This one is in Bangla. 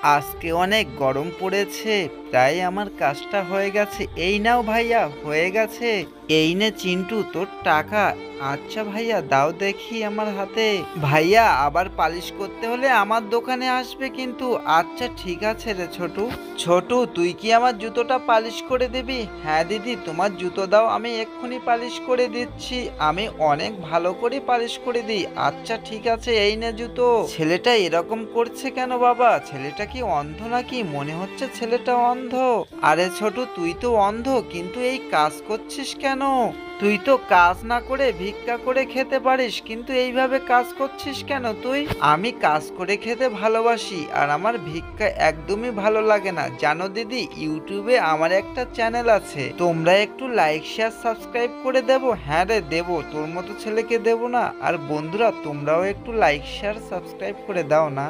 আজকে অনেক গরম পড়েছে, প্রায় আমার কাজটা হয়ে গেছে। এই নাও ভাইয়া, হয়ে গেছে। এই নে চিন্টু তোর টাকা। আচ্ছা ভাইয়া, দাও দেখি আমার হাতে। ভাইয়া, আবার পালিশ করতে হলে আমার দোকানে আসবে কিন্তু। আচ্ছা ঠিক আছে রে ছোটু। ছোটু, তুই কি আমার জুতোটা পালিশ করে দিবি? হ্যাঁ দিদি, তোমার জুতো দাও, আমি এক্ষুনি পালিশ করে দিচ্ছি। আমি অনেক ভালো করে পালিশ করে দিই। আচ্ছা ঠিক আছে, এই নে জুতো। ছেলেটা এরকম করছে কেন বাবা? ছেলেটা কি অন্ধ নাকি? মনে হচ্ছে ছেলেটা অন্ধ। আরে ছোট, তুই তো অন্ধ, কিন্তু এই কাজ করছিস কেন? তুই তো কাজ না করে ভিক্ষা করে খেতে পারিস, কিন্তু এইভাবে কাজ করছিস কেন তুই? আমি কাজ করে খেতে ভালোবাসি, আর আমার ভিক্ষা একদমই ভালো লাগে না। জানো দিদি, ইউটিউবে আমার একটা চ্যানেল আছে, তোমরা একটু লাইক শেয়ার সাবস্ক্রাইব করে দেবো? হ্যাঁ রে দেবো, তোর মতো ছেলেকে দেবো না? আর বন্ধুরা, তোমরাও একটু লাইক শেয়ার সাবস্ক্রাইব করে দাও না।